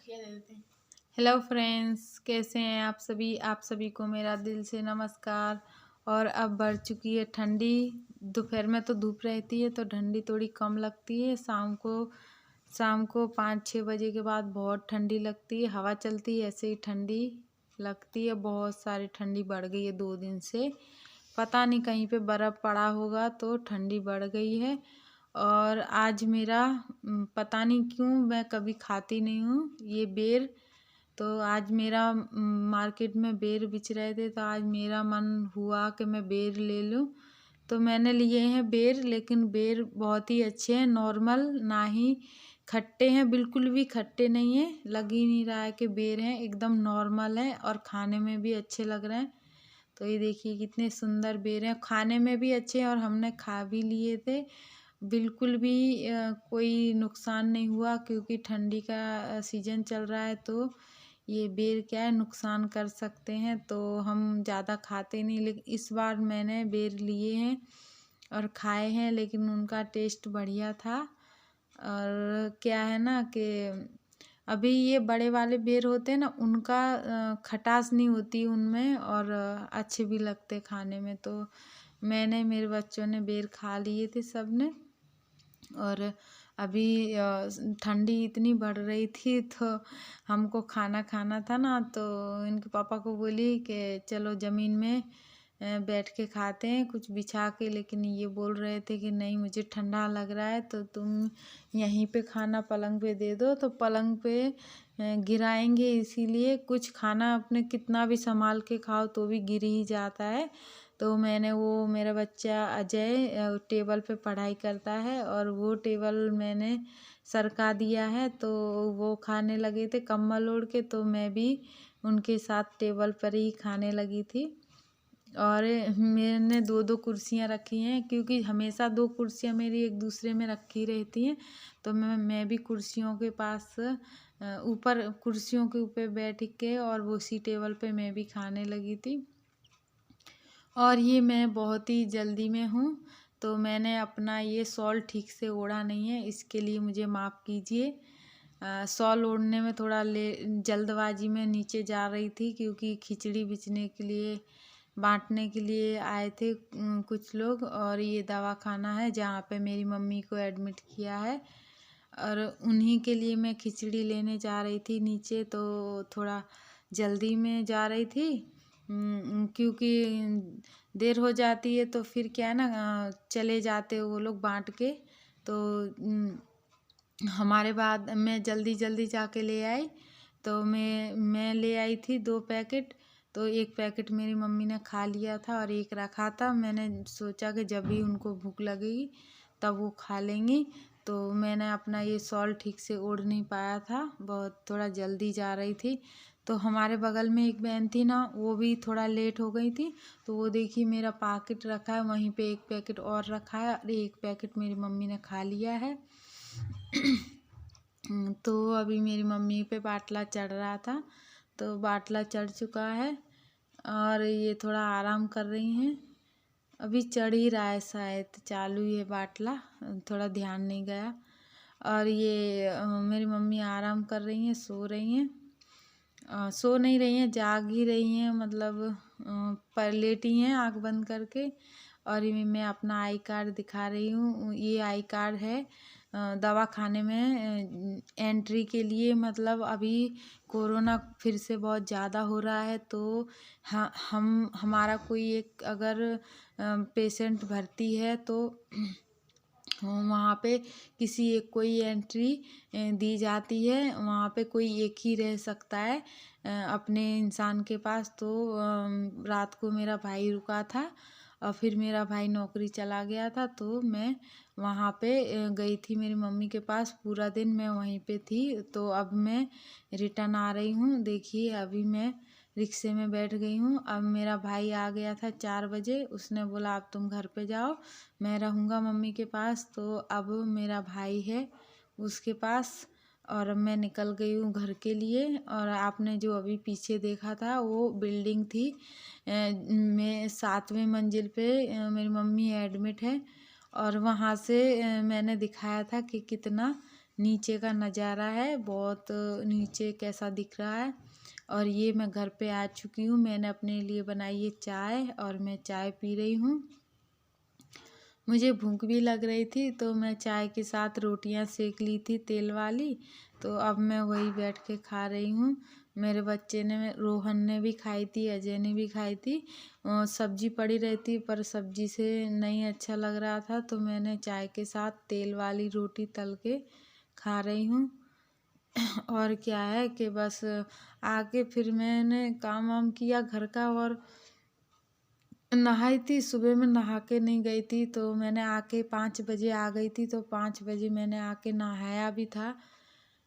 क्या दे देते हैं। हेलो फ्रेंड्स, कैसे हैं आप सभी को मेरा दिल से नमस्कार। और अब बढ़ चुकी है ठंडी। दोपहर में तो धूप रहती है तो ठंडी थोड़ी कम लगती है। शाम को 5-6 बजे के बाद बहुत ठंडी लगती है। हवा चलती है ऐसे ही ठंडी लगती है। बहुत सारी ठंडी बढ़ गई है 2 दिन से। पता नहीं कहीं पे बर्फ़ पड़ा होगा तो ठंडी बढ़ गई है। और आज मेरा पता नहीं क्यों मैं कभी खाती नहीं हूँ ये बेर। तो आज मेरा मार्केट में बेर बिच रहे थे तो आज मेरा मन हुआ कि मैं बेर ले लूँ। तो मैंने लिए हैं बेर, लेकिन बेर बहुत ही अच्छे हैं, नॉर्मल ना ही खट्टे हैं, बिल्कुल भी खट्टे नहीं हैं। लग ही नहीं रहा है कि बेर हैं, एकदम नॉर्मल है और खाने में भी अच्छे लग रहे हैं। तो ये देखिए कितने सुंदर बेर हैं, खाने में भी अच्छे हैं और हमने खा भी लिए थे। बिल्कुल भी कोई नुकसान नहीं हुआ, क्योंकि ठंडी का सीज़न चल रहा है तो ये बेर क्या है, नुकसान कर सकते हैं। तो हम ज़्यादा खाते नहीं, लेकिन इस बार मैंने बेर लिए हैं और खाए हैं, लेकिन उनका टेस्ट बढ़िया था। और क्या है ना कि अभी ये बड़े वाले बेर होते हैं ना, उनका खटास नहीं होती उनमें और अच्छे भी लगते खाने में। तो मैंने, मेरे बच्चों ने बेर खा लिए थे सब ने। और अभी ठंडी इतनी बढ़ रही थी तो हमको खाना खाना था ना, तो इनके पापा को बोली कि चलो ज़मीन में बैठ के खाते हैं कुछ बिछा के। लेकिन ये बोल रहे थे कि नहीं, मुझे ठंडा लग रहा है तो तुम यहीं पे खाना पलंग पे दे दो। तो पलंग पे गिराएंगे, इसीलिए कुछ खाना अपने कितना भी संभाल के खाओ तो भी गिर ही जाता है। तो मैंने, वो मेरा बच्चा अजय टेबल पे पढ़ाई करता है और वो टेबल मैंने सरका दिया है, तो वो खाने लगे थे कंबल ओढ़ के, तो मैं भी उनके साथ टेबल पर ही खाने लगी थी। और मैंने 2-2 कुर्सियाँ रखी हैं, क्योंकि हमेशा 2 कुर्सियाँ मेरी एक दूसरे में रखी रहती हैं। तो मैं भी कुर्सियों के पास ऊपर कुर्सियों के ऊपर बैठ के और वो उसी टेबल पे मैं भी खाने लगी थी। और ये मैं बहुत ही जल्दी में हूँ, तो मैंने अपना ये शॉल ठीक से ओढ़ा नहीं है, इसके लिए मुझे माफ़ कीजिए। शॉल ओढ़ने में थोड़ा जल्दबाजी में नीचे जा रही थी, क्योंकि खिचड़ी बिचने के लिए, बांटने के लिए आए थे कुछ लोग। और ये दवाखाना है जहाँ पे मेरी मम्मी को एडमिट किया है, और उन्हीं के लिए मैं खिचड़ी लेने जा रही थी नीचे। तो थोड़ा जल्दी में जा रही थी, क्योंकि देर हो जाती है तो फिर क्या है ना, चले जाते वो लोग बांट के। तो हमारे बाद मैं जल्दी जल्दी जाके ले आई। तो मैं ले आई थी 2 पैकेट। तो 1 पैकेट मेरी मम्मी ने खा लिया था और 1 रखा था। मैंने सोचा कि जब भी उनको भूख लगेगी तब वो खा लेंगी। तो मैंने अपना ये शॉल ठीक से ओढ़ नहीं पाया था, बहुत थोड़ा जल्दी जा रही थी। तो हमारे बगल में एक बहन थी ना, वो भी थोड़ा लेट हो गई थी। तो वो देखी मेरा पैकेट रखा है, वहीं पे 1 पैकेट और रखा है और 1 पैकेट मेरी मम्मी ने खा लिया है। तो अभी मेरी मम्मी पे बाटला चढ़ रहा था, तो बाटला चढ़ चुका है और ये थोड़ा आराम कर रही हैं। अभी चढ़ ही रहा है, शायद चालू ही है बाटला, थोड़ा ध्यान नहीं गया। और ये मेरी मम्मी आराम कर रही हैं, सो रही हैं। सो नहीं रही हैं, जाग ही रही हैं, मतलब पर लेटी हैं आँख बंद करके। और ये मैं अपना आई कार्ड दिखा रही हूँ। ये आई कार्ड है दवा खाने में एंट्री के लिए। मतलब अभी कोरोना फिर से बहुत ज़्यादा हो रहा है, तो हमारा कोई एक अगर पेशेंट भर्ती है तो वहाँ पे किसी एक कोई एंट्री दी जाती है। वहाँ पे कोई एक ही रह सकता है अपने इंसान के पास। तो रात को मेरा भाई रुका था और फिर मेरा भाई नौकरी चला गया था, तो मैं वहाँ पे गई थी मेरी मम्मी के पास। पूरा दिन मैं वहीं पे थी। तो अब मैं रिटर्न आ रही हूँ। देखिए अभी मैं रिक्शे में बैठ गई हूँ। अब मेरा भाई आ गया था 4 बजे, उसने बोला अब तुम घर पे जाओ, मैं रहूँगा मम्मी के पास। तो अब मेरा भाई है उसके पास और मैं निकल गई हूँ घर के लिए। और आपने जो अभी पीछे देखा था वो बिल्डिंग थी, मैं 7वें मंजिल पे मेरी मम्मी एडमिट है। और वहाँ से मैंने दिखाया था कि कितना नीचे का नज़ारा है, बहुत नीचे कैसा दिख रहा है। और ये मैं घर पे आ चुकी हूँ। मैंने अपने लिए बनाई है चाय और मैं चाय पी रही हूँ। मुझे भूख भी लग रही थी तो मैं चाय के साथ रोटियां सेक ली थी तेल वाली, तो अब मैं वही बैठ के खा रही हूँ। मेरे बच्चे ने, रोहन ने भी खाई थी, अजय ने भी खाई थी। सब्जी पड़ी रहती पर सब्जी से नहीं अच्छा लग रहा था, तो मैंने चाय के साथ तेल वाली रोटी तल के खा रही हूँ। और क्या है कि बस आके फिर मैंने काम वाम किया घर का और नहाई थी। सुबह में नहा के नहीं गई थी तो मैंने आके 5 बजे आ गई थी, तो 5 बजे मैंने आके नहाया भी था।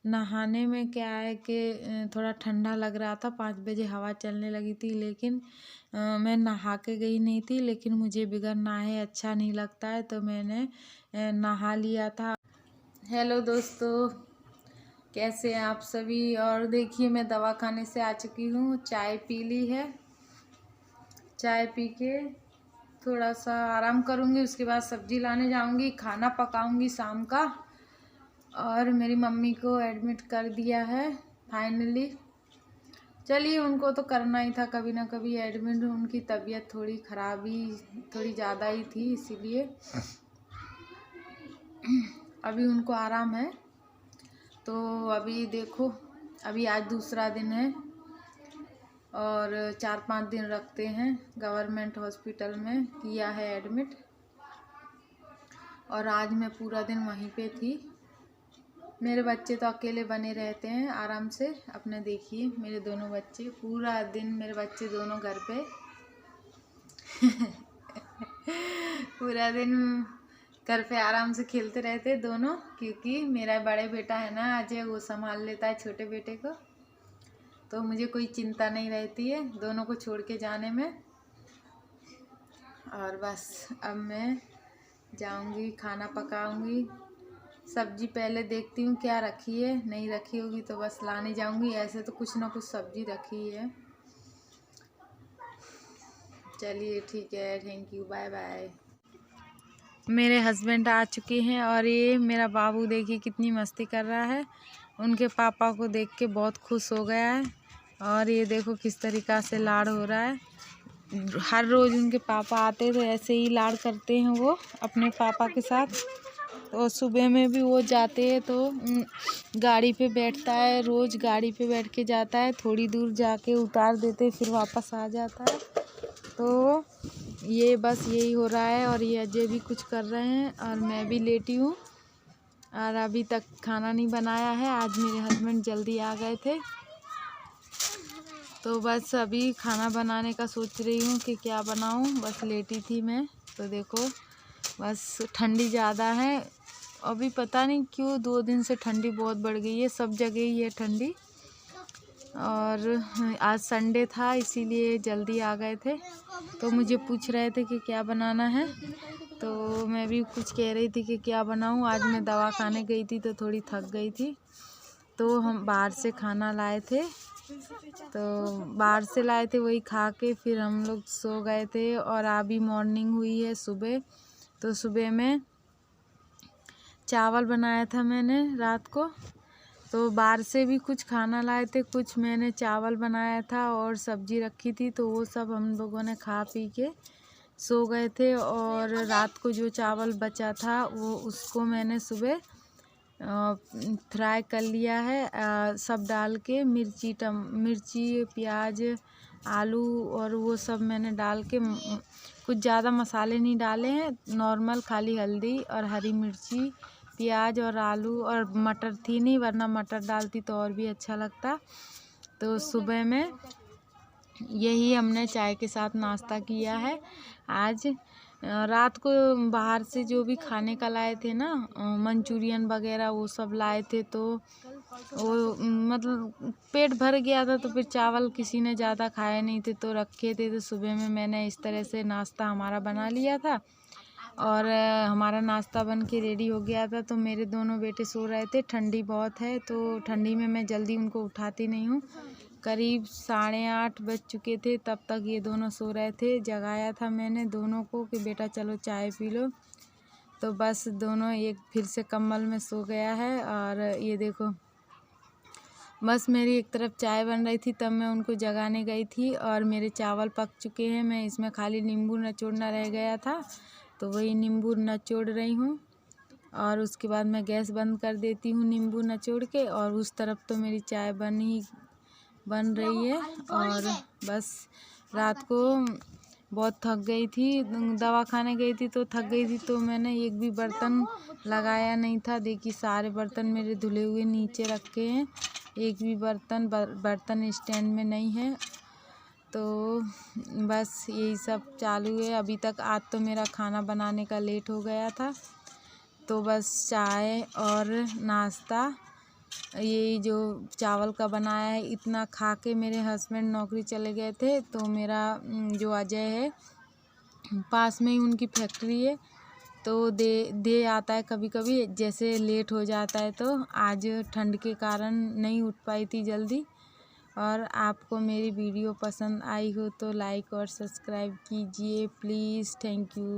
नहाने में क्या है कि थोड़ा ठंडा लग रहा था, 5 बजे हवा चलने लगी थी, लेकिन मैं नहा के गई नहीं थी। लेकिन मुझे बगैर नहाए अच्छा नहीं लगता है, तो मैंने नहा लिया था। हेलो दोस्तों, कैसे हैं आप सभी। और देखिए मैं दवा खाने से आ चुकी हूँ, चाय पी ली है। चाय पी के थोड़ा सा आराम करूँगी, उसके बाद सब्जी लाने जाऊँगी, खाना पकाऊँगी शाम का। और मेरी मम्मी को एडमिट कर दिया है फाइनली। चलिए, उनको तो करना ही था कभी ना कभी एडमिट, उनकी तबीयत थोड़ी ख़राब ही, थोड़ी ज़्यादा ही थी, इसीलिए अभी उनको आराम है। तो अभी देखो, अभी आज दूसरा दिन है और 4-5 दिन रखते हैं। गवर्नमेंट हॉस्पिटल में किया है एडमिट, और आज मैं पूरा दिन वहीं पे थी। मेरे बच्चे तो अकेले बने रहते हैं आराम से अपने। देखिए मेरे दोनों बच्चे, पूरा दिन मेरे बच्चे दोनों घर पे पूरा दिन घर पे आराम से खेलते रहते दोनों, क्योंकि मेरा बड़े बेटा है ना अजय, वो संभाल लेता है छोटे बेटे को, तो मुझे कोई चिंता नहीं रहती है दोनों को छोड़ के जाने में। और बस अब मैं जाऊंगी, खाना पकाऊंगी। सब्जी पहले देखती हूँ क्या रखी है, नहीं रखी होगी तो बस लाने जाऊंगी। ऐसे तो कुछ ना कुछ सब्जी रखी है। चलिए ठीक है, थैंक यू, बाय बाय। मेरे हस्बैंड आ चुके हैं और ये मेरा बाबू देखिए कितनी मस्ती कर रहा है। उनके पापा को देख के बहुत खुश हो गया है, और ये देखो किस तरीक़ा से लाड़ हो रहा है। हर रोज़ उनके पापा आते तो ऐसे ही लाड़ करते हैं वो अपने पापा के साथ। तो सुबह में भी वो जाते हैं तो गाड़ी पे बैठता है, रोज़ गाड़ी पे बैठ के जाता है, थोड़ी दूर जाके उतार देते फिर वापस आ जाता है। तो ये बस यही हो रहा है। और ये अजय भी कुछ कर रहे हैं और मैं भी लेटी हूँ, और अभी तक खाना नहीं बनाया है। आज मेरे हस्बैंड जल्दी आ गए थे, तो बस अभी खाना बनाने का सोच रही हूँ कि क्या बनाऊँ। बस लेटी थी मैं, तो देखो बस ठंडी ज़्यादा है अभी, पता नहीं क्यों 2 दिन से ठंडी बहुत बढ़ गई है, सब जगह ही है ठंडी। और आज संडे था इसीलिए जल्दी आ गए थे, तो मुझे पूछ रहे थे कि क्या बनाना है, तो मैं भी कुछ कह रही थी कि क्या बनाऊँ। आज मैं दवा खाने गई थी तो थोड़ी थक गई थी, तो हम बाहर से खाना लाए थे, तो बाहर से लाए थे वही खा के फिर हम लोग सो गए थे। और अभी मॉर्निंग हुई है सुबह, तो सुबह में चावल बनाया था मैंने रात को, तो बाहर से भी कुछ खाना लाए थे, कुछ मैंने चावल बनाया था और सब्जी रखी थी, तो वो सब हम लोगों ने खा पी के सो गए थे। और रात को जो चावल बचा था वो उसको मैंने सुबह फ्राई कर लिया है, सब डाल के मिर्ची प्याज आलू और वो सब मैंने डाल के, कुछ ज़्यादा मसाले नहीं डाले हैं, नॉर्मल खाली हल्दी और हरी मिर्ची प्याज और आलू, और मटर थी नहीं, वरना मटर डालती तो और भी अच्छा लगता। तो सुबह में यही हमने चाय के साथ नाश्ता किया है आज। रात को बाहर से जो भी खाने का लाए थे ना, मंचूरियन वगैरह वो सब लाए थे, तो वो मतलब पेट भर गया था, तो फिर चावल किसी ने ज़्यादा खाए नहीं थे तो रखे थे, तो सुबह में मैंने इस तरह से नाश्ता हमारा बना लिया था। और हमारा नाश्ता बन के रेडी हो गया था, तो मेरे दोनों बेटे सो रहे थे, ठंडी बहुत है तो ठंडी में मैं जल्दी उनको उठाती नहीं हूँ। करीब 8:30 बज चुके थे, तब तक ये दोनों सो रहे थे। जगाया था मैंने दोनों को कि बेटा चलो चाय पी लो, तो बस दोनों एक फिर से कंबल में सो गया है। और ये देखो, बस मेरी एक तरफ चाय बन रही थी तब मैं उनको जगाने गई थी। और मेरे चावल पक चुके हैं, मैं इसमें खाली नींबू निचोड़ना रह गया था तो वही नींबू निचोड़ रही हूँ। और उसके बाद मैं गैस बंद कर देती हूँ नींबू निचोड़ के। और उस तरफ तो मेरी चाय बन रही है। और बस रात को बहुत थक गई थी, दवा खाने गई थी तो थक गई थी, तो मैंने एक भी बर्तन लगाया नहीं था। देखिए सारे बर्तन मेरे धुले हुए नीचे रखे हैं, एक भी बर्तन स्टैंड में नहीं है। तो बस यही सब चालू है अभी तक। आज तो मेरा खाना बनाने का लेट हो गया था, तो बस चाय और नाश्ता यही जो चावल का बनाया है, इतना खा के मेरे हस्बैंड नौकरी चले गए थे। तो मेरा जो अजय है, पास में ही उनकी फैक्ट्री है, तो दे आता है कभी कभी, जैसे लेट हो जाता है। तो आज ठंड के कारण नहीं उठ पाई थी जल्दी। और आपको मेरी वीडियो पसंद आई हो तो लाइक और सब्सक्राइब कीजिए प्लीज़। Thank you.